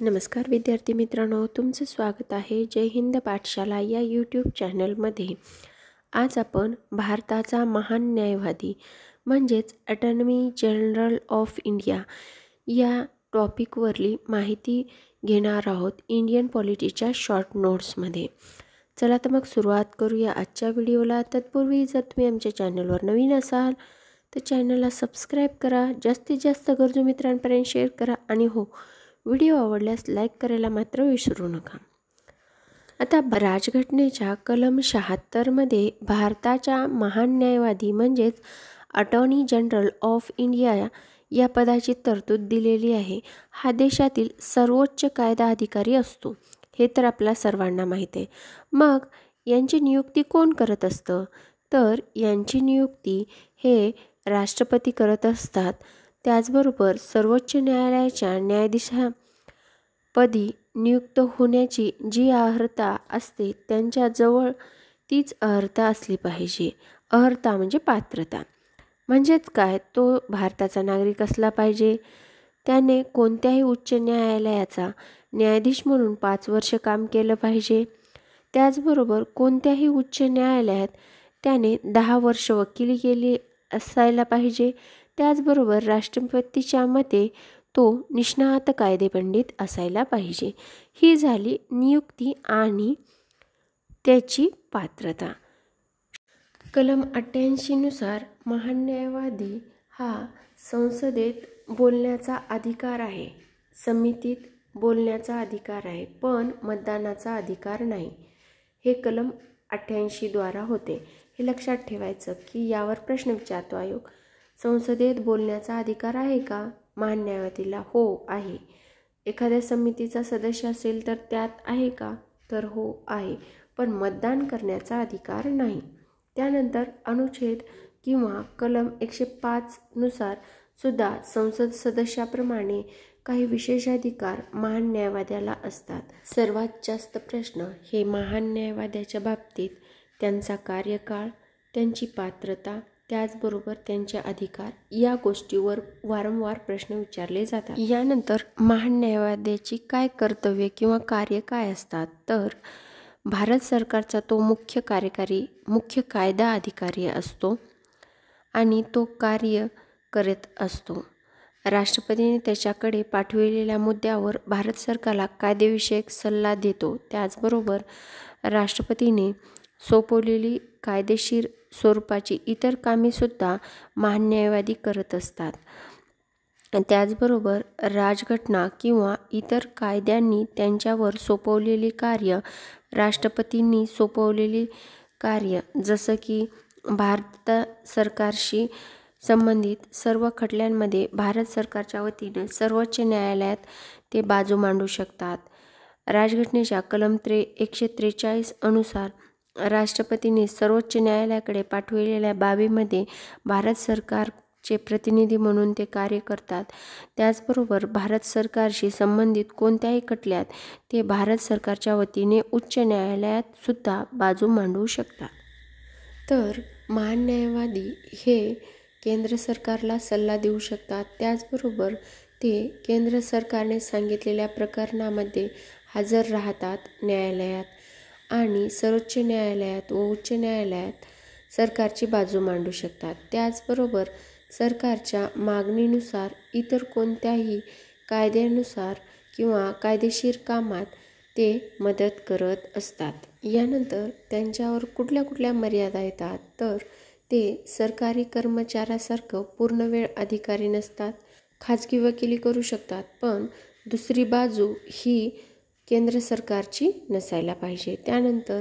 नमस्कार विद्यार्थी मित्रांनो, तुमचं स्वागत आहे जय हिंद पाठशाला या यूट्यूब चॅनलमध्ये। आज आपण भारताचा महान न्यायवादी म्हणजेच अटॉर्नी जनरल ऑफ इंडिया या टॉपिकवरली माहिती घेणार आहोत इंडियन पॉलिटीच्या शॉर्ट नोट्समध्ये। चला तर मग सुरुवात करूया आजच्या व्हिडिओला। तत्पूर्वी जर तुम्ही आमच्या चॅनलवर नवीन असाल तर चॅनलला सबस्क्राईब करा, जास्तीत जास्त गरजू मित्रांपर्यंत शेअर करा आणि हो, व्हिडिओ आवडल्यास लाईक करायला मात्र विसरू नका। आता राजघटनेच्या कलम 76 मध्ये भारताच्या महान न्यायवादी म्हणजेच अटॉर्नी जनरल ऑफ इंडिया या पदाची तरतूद दिलेली आहे। हा देशातील सर्वोच्च कायदा अधिकारी असतो, हे तर आपल्या सर्वांना माहिती आहे। मग यांची नियुक्ती कोण करत असतं? तर यांची नियुक्ती हे राष्ट्रपती करत असतात। त्याचबरोबर सर्वोच्च न्यायालयाच्या न्यायाधीशपदी नियुक्त होण्याची जी अर्हता असते त्यांच्याजवळ तीच अर्हता असली पाहिजे। अर्हता म्हणजे पात्रता, म्हणजेच काय, तो भारताचा नागरिक असला पाहिजे, त्याने कोणत्याही उच्च न्यायालयाचा न्यायाधीश म्हणून 5 वर्ष काम केलं पाहिजे। त्याचबरोबर कोणत्याही उच्च न्यायालयात त्याने 10 वर्ष वकिली केली असायला पाहिजे। त्याचबरोबर राष्ट्रपतीच्या मते तो निष्णात कायदेपंडित असायला पाहिजे। ही झाली नियुक्ती आणि त्याची पात्रता। कलम 88 नुसार महान न्यायवादी हा संसदेत बोलण्याचा अधिकार आहे, समितीत बोलण्याचा अधिकार आहे, पण मतदानाचा अधिकार नाही। हे कलम 88 द्वारा होते। हे लक्षात ठेवायचं की यावर प्रश्न विचारतो आयोग। संसदेत बोलण्याचा अधिकार आहे का महान न्यायवादीला? हो आहे। एखाद्या समितीचा सदस्य असेल तर त्यात आहे का? तर हो आहे, पण मतदान करण्याचा अधिकार नाही। त्यानंतर अनुच्छेद किंवा कलम 105 नुसार सुद्धा संसद सदस्याप्रमाणे काही विशेषाधिकार महान न्यायवाद्याला असतात। सर्वात जास्त प्रश्न हे महान न्यायवाद्याच्या बाबतीत त्यांचा कार्यकाळ, त्यांची पात्रता, त्याचबरोबर त्यांचे अधिकार या गोष्टीवर वारंवार प्रश्न विचारले जातात। यानंतर महान न्यायवाद्याची काय कर्तव्ये किंवा कार्य काय असतात? तर भारत सरकारचा तो मुख्य कायदा अधिकारी असतो आणि तो कार्य करत असतो। राष्ट्रपतीने त्याच्याकडे पाठविलेल्या मुद्द्यावर भारत सरकारला कायदेविषयक सल्ला देतो। त्याचबरोबर राष्ट्रपतीने सोपवलेली कायदेशीर स्वरूपाची इतर कामेसुद्धा महान न्यायवादी करत असतात। त्याचबरोबर राजघटना किंवा इतर कायद्यांनी त्यांच्यावर सोपवलेली कार्य, राष्ट्रपतींनी सोपवलेली कार्य, जसं की भारत सरकारशी संबंधित सर्व खटल्यांमध्ये भारत सरकारच्या वतीने सर्वोच्च न्यायालयात ते बाजू मांडू शकतात। राजघटनेच्या कलम 143 अनुसार राष्ट्रपतींनी सर्वोच्च न्यायालयाकडे पाठविलेल्या बाबीमध्ये भारत सरकारचे प्रतिनिधी म्हणून ते कार्य करतात। त्याचबरोबर भारत सरकारशी संबंधित कोणत्याही खटल्यात ते भारत सरकारच्या वतीने उच्च न्यायालयात सुद्धा बाजू मांडू शकतात। तर महान न्यायवादी हे केंद्र सरकारला सल्ला देऊ शकतात। त्याचबरोबर ते केंद्र सरकारने सांगितलेल्या प्रकरणामध्ये हजर राहतात न्यायालयात आणि सर्वोच्च न्यायालयात व उच्च न्यायालयात सरकारची बाजू मांडू शकतात। त्याचबरोबर सरकारच्या मागणीनुसार इतर कोणत्याही कायद्यानुसार किंवा कायदेशीर कामात ते मदत करत असतात। यानंतर त्यांच्यावर कुठल्या मर्यादा येतात? तर ते सरकारी कर्मचाऱ्यासारखं पूर्णवेळ अधिकारी नसतात, खाजगी वकिली करू शकतात, पण दुसरी बाजू ही केंद्र सरकारची नसायला पाहिजे। त्यानंतर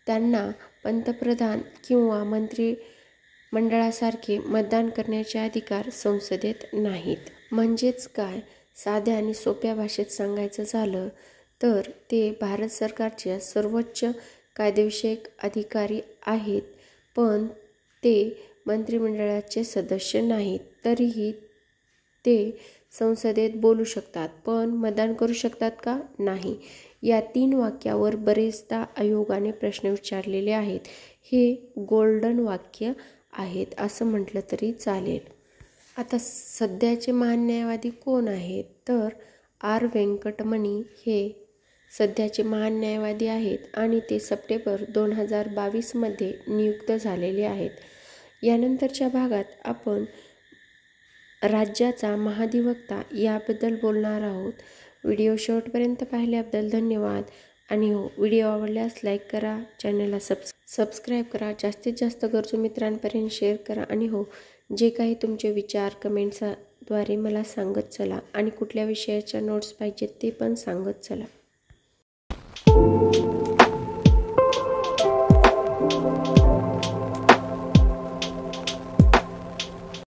त्यांना पंतप्रधान किंवा मंत्रिमंडळासारखे मतदान करण्याचे अधिकार संसदेत नाहीत। म्हणजेच काय, साध्या आणि सोप्या भाषेत सांगायचं झालं तर ते भारत सरकारच्या सर्वोच्च कायदेविषयक अधिकारी आहेत, पण ते मंत्रिमंडळाचे सदस्य नाहीत। तरीही ते संसदेत बोलू शकतात, पण मतदान करू शकतात का? नाही। या 3 वाक्यावर बरेचदा आयोगाने प्रश्न विचारलेले आहेत। हे गोल्डन वाक्य आहेत असं म्हटलं तरी चालेल। आता सध्याचे महान न्यायवादी कोण आहेत? तर आर व्यंकटमणी हे सध्याचे महान न्यायवादी आहेत आणि ते सप्टेंबर 2022मध्ये नियुक्त झालेले आहेत. यानंतरच्या भागात आपण राज्याचा महाधिवक्ता याबद्दल बोलणार आहोत. व्हिडिओ शेवटपर्यंत पाहिल्याबद्दल धन्यवाद. आणि हो, व्हिडिओ आवडल्यास लाईक करा, चॅनलला सबस्क्राईब करा, जास्तीत जास्त गरजू मित्रांपर्यंत शेअर करा. आणि हो, जे काही तुमचे विचार कमेंट्सद्वारे मला सांगत चला आणि कुठल्या विषयाच्या नोट्स पाहिजेत ते पण सांगत चला.